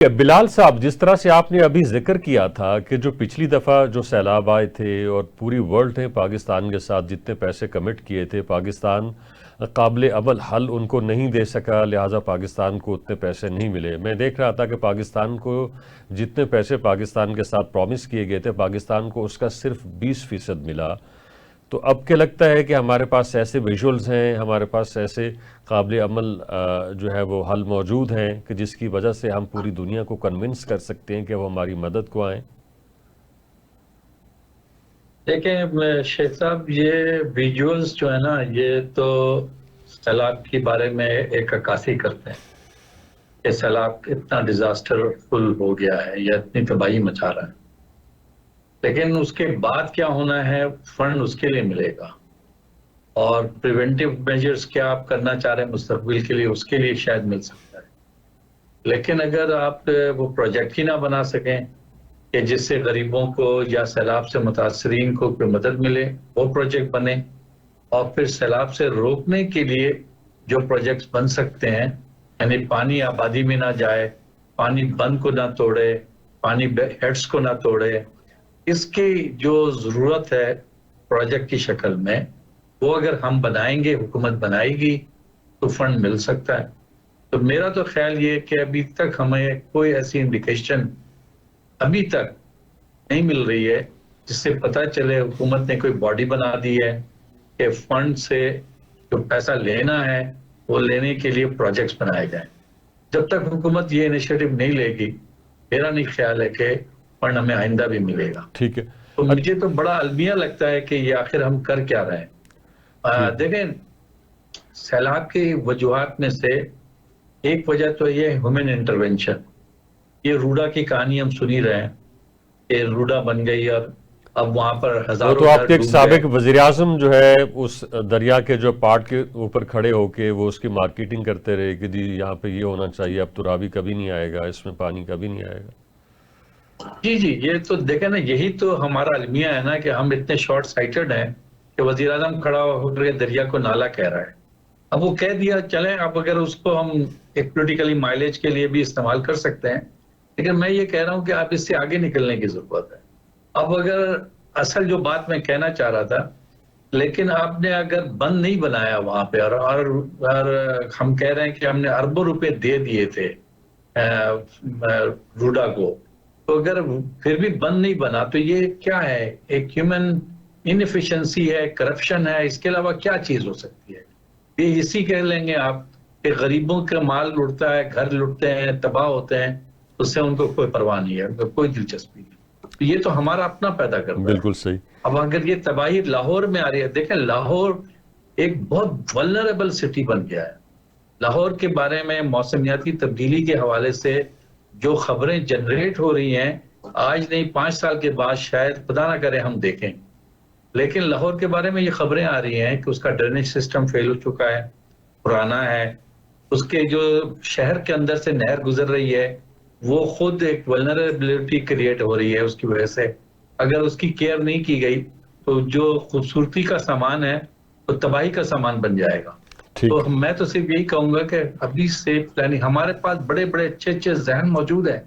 बिलाल साहब, जिस तरह से आपने अभी जिक्र किया था कि जो पिछली दफ़ा जो सैलाब आए थे और पूरी वर्ल्ड ने पाकिस्तान के साथ जितने पैसे कमिट किए थे, पाकिस्तान काबिल अमल हल उनको नहीं दे सका, लिहाजा पाकिस्तान को उतने पैसे नहीं मिले। मैं देख रहा था कि पाकिस्तान को जितने पैसे पाकिस्तान के साथ प्रॉमिस किए गए थे, पाकिस्तान को उसका सिर्फ 20% मिला। तो अब क्या लगता है कि हमारे पास ऐसे विजुअल्स हैं, हमारे पास ऐसे काबिल अमल जो है वो हल मौजूद हैं कि जिसकी वजह से हम पूरी दुनिया को कन्विंस कर सकते हैं कि वो हमारी मदद को आएँ। देखें शेख साहब, ये विजुअल्स जो है ना, ये तो सैलाब के बारे में एक अक्कासी करते हैं कि सैलाब इतना डिजास्टरफुल हो गया है या इतनी तबाही मचा रहा है। लेकिन उसके बाद क्या होना है, फंड उसके लिए मिलेगा, और प्रिवेंटिव मेजर्स क्या आप करना चाह रहे हैं मुस्तकबिल के लिए, उसके लिए शायद मिल सकता है। लेकिन अगर आप वो प्रोजेक्ट ही ना बना सकें कि जिससे गरीबों को या सैलाब से मुतासरीन को कोई मदद मिले, वो प्रोजेक्ट बने। और फिर सैलाब से रोकने के लिए जो प्रोजेक्ट्स बन सकते हैं, यानी पानी आबादी में ना जाए, पानी बंद को ना तोड़े, पानी हेड्स को ना तोड़े, इसकी जो जरूरत है प्रोजेक्ट की शक्ल में, वो अगर हम बनाएंगे, हुकूमत बनाएगी, तो फंड मिल सकता है। तो मेरा तो ख्याल ये कि अभी तक हमें कोई ऐसी इंडिकेशन अभी तक नहीं मिल रही है जिससे पता चले हुकूमत ने कोई बॉडी बना दी है कि फंड से जो पैसा लेना है वो लेने के लिए प्रोजेक्ट्स बनाए जाएं। जब तक हुकूमत ये इनिशिएटिव नहीं लेगी, मेरा नहीं ख्याल है कि फंड हमें आइंदा भी मिलेगा। ठीक है। तो मुझे तो बड़ा अलमिया लगता है कि ये आखिर हम कर क्या रहे हैं। ठीक। देखें, सैलाब की वजूहात में से एक वजह तो ये ह्यूमन इंटरवेंशन। ये रूडा की कहानी हम सुन ही रहे हैं कि रूडा बन गई और अब वहां पर वो तो हजारों घर आपके एक डूब गए। साबिक वजीर आजम जो है उस दरिया के जो पार्ट के ऊपर खड़े होके वो उसकी मार्केटिंग करते रहे कि जी यहाँ पे ये होना चाहिए, अब तो रावी कभी नहीं आएगा, इसमें पानी कभी नहीं आएगा। जी जी, ये तो देखे ना, यही तो हमारा अलमिया है ना कि हम इतने शॉर्ट साइटेड हैं कि वजीर आजम खड़ा होकर के दरिया को नाला कह रहा है। अब वो कह दिया, चलें, अब अगर उसको हम एक पोलिटिकली माइलेज के लिए भी इस्तेमाल कर सकते हैं, लेकिन मैं ये कह रहा हूं कि आप इससे आगे निकलने की जरूरत है। अब अगर असल जो बात मैं कहना चाह रहा था, लेकिन आपने अगर बंद नहीं बनाया वहां पे, और हम कह रहे हैं कि हमने अरबों रुपए दे दिए थे रूडा को, तो अगर फिर भी बंद नहीं बना, तो ये क्या है? एक ह्यूमन इनएफिशिएंसी है, करप्शन है, इसके अलावा क्या चीज हो सकती है? ये इसी कह लेंगे आप कि गरीबों का माल लुटता है, घर लुटते हैं, तबाह होते हैं, उससे उनको कोई परवाह नहीं है, उनको कोई दिलचस्पी नहीं। तो ये तो हमारा अपना पैदा करता है। बिल्कुल सही। अब अगर ये तबाही लाहौर में आ रही है, देखें लाहौर एक बहुत वल्नरेबल सिटी बन गया है। लाहौर के बारे में मौसमियाती तब्दीली के हवाले से जो खबरें जनरेट हो रही हैं, आज नहीं 5 साल के बाद शायद खुदा ना करे हम देखें। लेकिन लाहौर के बारे में ये खबरें आ रही हैं कि उसका ड्रेनेज सिस्टम फेल हो चुका है, पुराना है। उसके जो शहर के अंदर से नहर गुजर रही है, वो खुद एक वल्नरेबिलिटी क्रिएट हो रही है उसकी वजह से। अगर उसकी केयर नहीं की गई, तो जो खूबसूरती का सामान है वो तबाही का सामान बन जाएगा। तो ठीक। मैं तो सिर्फ यही कहूंगा कि अभी से प्लानिंग, हमारे पास बड़े बड़े अच्छे अच्छे जहन मौजूद हैं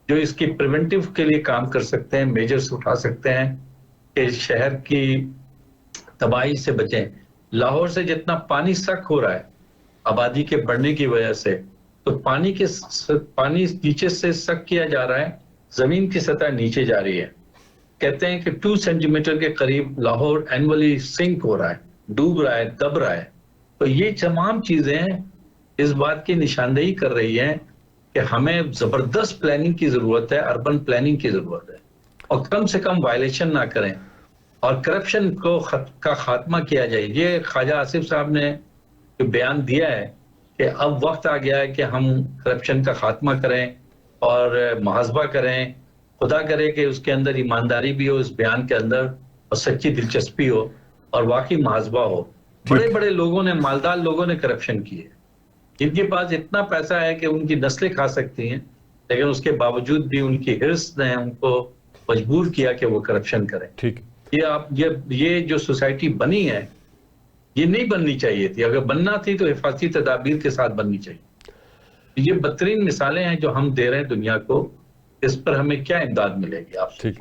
जो इसकी प्रिवेंटिव के लिए काम कर सकते हैं, मेजर्स उठा सकते हैं कि शहर की तबाही से बचें। लाहौर से जितना पानी सक हो रहा है आबादी के बढ़ने की वजह से, तो पानी नीचे से सक किया जा रहा है, जमीन की सतह नीचे जा रही है। कहते हैं कि 2 सेंटीमीटर के करीब लाहौर एनुअली सिंक हो रहा है, डूब रहा है, दब रहा है। तो ये तमाम चीजें इस बात की निशानदेही कर रही हैं कि हमें जबरदस्त प्लानिंग की जरूरत है, अर्बन प्लानिंग की जरूरत है, और कम से कम वायलेशन ना करें, और करप्शन का खात्मा किया जाए। ये ख्वाजा आसिफ साहब ने जो बयान दिया है कि अब वक्त आ गया है कि हम करप्शन का खात्मा करें और मुहासबा करें। खुदा करे कि उसके अंदर ईमानदारी भी हो, इस बयान के अंदर, और सच्ची दिलचस्पी हो, और वाकई मुहासबा हो। बड़े ठीक। बड़े लोगों ने, मालदार लोगों ने करप्शन किए, जिनके पास इतना पैसा है कि उनकी नस्लें खा सकती हैं, लेकिन उसके बावजूद भी उनकी हिर्स ने उनको मजबूर किया कि वो करप्शन करें। ठीक। ये जो सोसाइटी बनी है, ये नहीं बननी चाहिए थी। अगर बनना थी तो हिफाजती तदाबीर के साथ बननी चाहिए। ये बदतरीन मिसालें हैं जो हम दे रहे हैं दुनिया को, इस पर हमें क्या इमदाद मिलेगी आपसे? ठीक